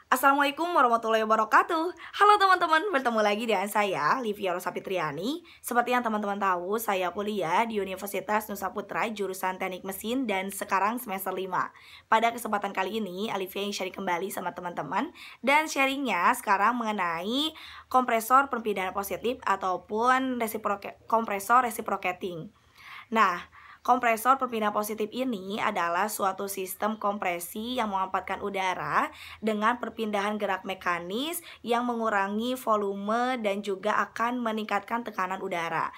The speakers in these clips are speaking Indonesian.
Assalamualaikum warahmatullahi wabarakatuh. Halo teman-teman, bertemu lagi dengan saya Livia Rosafitriani. Seperti yang teman-teman tahu, saya kuliah di Universitas Nusa Putra jurusan Teknik Mesin dan sekarang semester 5. Pada kesempatan kali ini, Alivia ingin sharing kembali sama teman-teman dan sharingnya sekarang mengenai kompresor perpindahan positif ataupun kompresor reciprocating. Nah, kompresor perpindahan positif ini adalah suatu sistem kompresi yang memanfaatkan udara dengan perpindahan gerak mekanis yang mengurangi volume dan juga akan meningkatkan tekanan udara.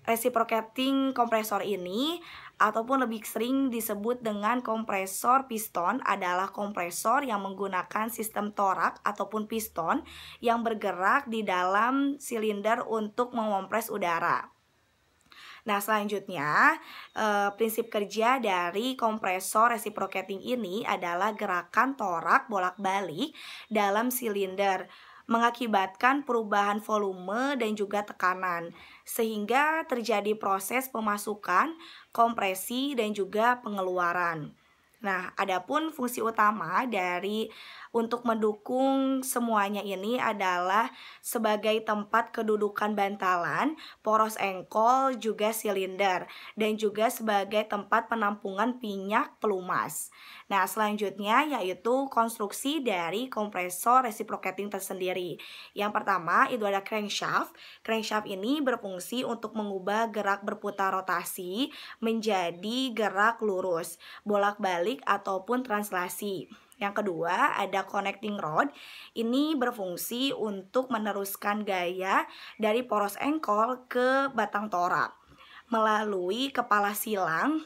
Reciprocating kompresor ini ataupun lebih sering disebut dengan kompresor piston adalah kompresor yang menggunakan sistem torak ataupun piston yang bergerak di dalam silinder untuk mengompres udara. Nah, selanjutnya prinsip kerja dari kompresor reciprocating ini adalah gerakan torak bolak-balik dalam silinder mengakibatkan perubahan volume dan juga tekanan sehingga terjadi proses pemasukan, kompresi dan juga pengeluaran. Nah, adapun fungsi utama dari untuk mendukung semuanya ini adalah sebagai tempat kedudukan bantalan, poros engkol, juga silinder, dan juga sebagai tempat penampungan minyak pelumas. Nah, selanjutnya yaitu konstruksi dari kompresor reciprocating tersendiri. Yang pertama itu ada crankshaft. Crankshaft ini berfungsi untuk mengubah gerak berputar rotasi menjadi gerak lurus, bolak-balik ataupun translasi. Yang kedua ada connecting rod. Ini berfungsi untuk meneruskan gaya dari poros engkol ke batang torak melalui kepala silang,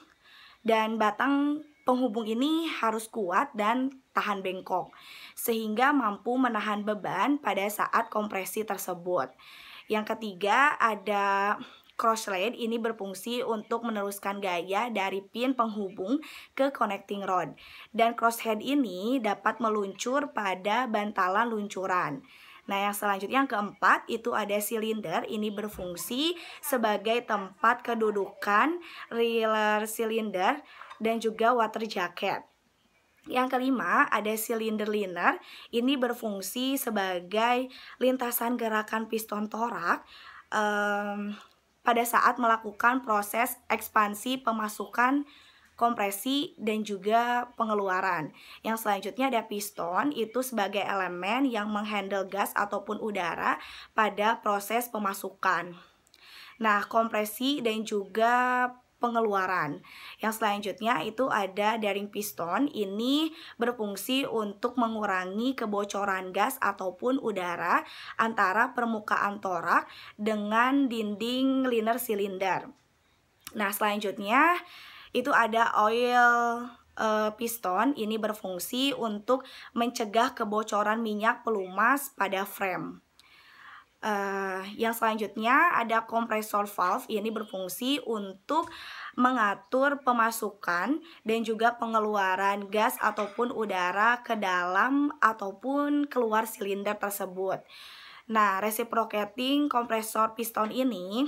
dan batang penghubung ini harus kuat dan tahan bengkok sehingga mampu menahan beban pada saat kompresi tersebut. Yang ketiga ada crosshead. Ini berfungsi untuk meneruskan gaya dari pin penghubung ke connecting rod, dan crosshead ini dapat meluncur pada bantalan luncuran. Nah, yang selanjutnya yang keempat itu ada silinder. Ini berfungsi sebagai tempat kedudukan railer silinder dan juga water jacket. Yang kelima ada silinder liner. Ini berfungsi sebagai lintasan gerakan piston torak pada saat melakukan proses ekspansi pemasukan, kompresi dan juga pengeluaran. Yang selanjutnya ada piston, itu sebagai elemen yang menghandle gas ataupun udara pada proses pemasukan. Nah, kompresi dan juga pengeluaran. Yang selanjutnya itu ada daring piston. Ini berfungsi untuk mengurangi kebocoran gas ataupun udara antara permukaan torak dengan dinding liner silinder. Nah, selanjutnya itu ada oil piston. Ini berfungsi untuk mencegah kebocoran minyak pelumas pada frame. Yang selanjutnya ada kompresor valve. Ini berfungsi untuk mengatur pemasukan dan juga pengeluaran gas ataupun udara ke dalam ataupun keluar silinder tersebut. Nah, reciprocating kompresor piston ini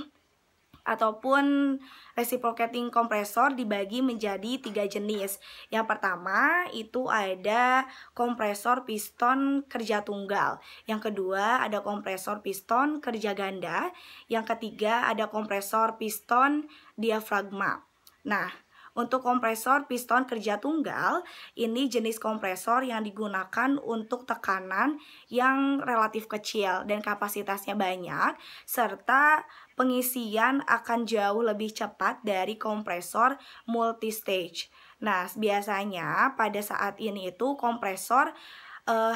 ataupun reciprocating kompresor dibagi menjadi 3 jenis. Yang pertama itu ada kompresor piston kerja tunggal. Yang kedua ada kompresor piston kerja ganda. Yang ketiga ada kompresor piston diafragma. Nah, untuk kompresor piston kerja tunggal, ini jenis kompresor yang digunakan untuk tekanan yang relatif kecil dan kapasitasnya banyak, serta pengisian akan jauh lebih cepat dari kompresor multistage. Nah, biasanya pada saat ini itu kompresor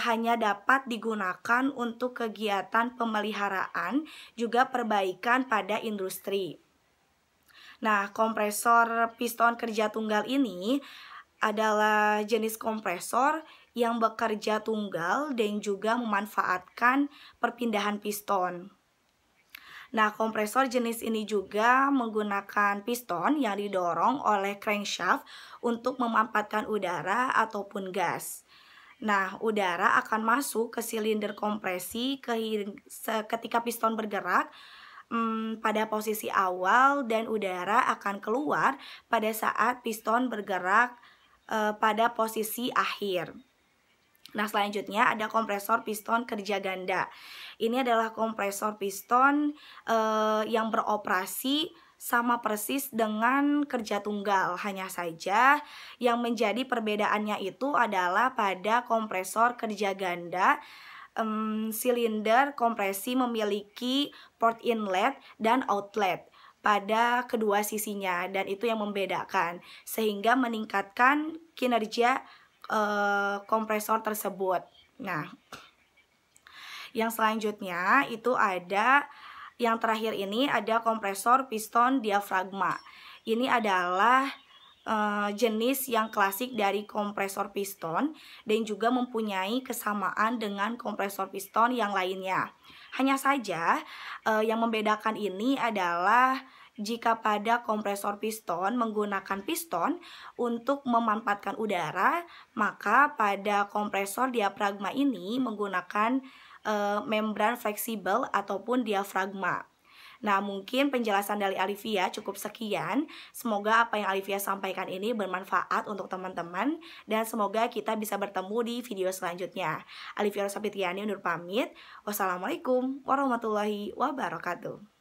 hanya dapat digunakan untuk kegiatan pemeliharaan, juga perbaikan pada industri. Nah, kompresor piston kerja tunggal ini adalah jenis kompresor yang bekerja tunggal dan juga memanfaatkan perpindahan piston. Nah, kompresor jenis ini juga menggunakan piston yang didorong oleh crankshaft untuk memanfaatkan udara ataupun gas. Nah, udara akan masuk ke silinder kompresi ketika piston bergerak pada posisi awal, dan udara akan keluar pada saat piston bergerak pada posisi akhir. Nah, selanjutnya ada kompresor piston kerja ganda. Ini adalah kompresor piston yang beroperasi sama persis dengan kerja tunggal. Hanya saja yang menjadi perbedaannya itu adalah pada kompresor kerja ganda, silinder kompresi memiliki port inlet dan outlet pada kedua sisinya, dan itu yang membedakan sehingga meningkatkan kinerja kompresor tersebut. Nah, yang selanjutnya itu ada yang terakhir ini ada kompresor piston diafragma. Ini adalah jenis yang klasik dari kompresor piston dan juga mempunyai kesamaan dengan kompresor piston yang lainnya. Hanya saja yang membedakan ini adalah jika pada kompresor piston menggunakan piston untuk memanfaatkan udara, maka pada kompresor diafragma ini menggunakan membran fleksibel ataupun diafragma. Nah, mungkin penjelasan dari Alivia cukup sekian. Semoga apa yang Alivia sampaikan ini bermanfaat untuk teman-teman, dan semoga kita bisa bertemu di video selanjutnya. Alivia Rosapitiani undur pamit. Wassalamualaikum warahmatullahi wabarakatuh.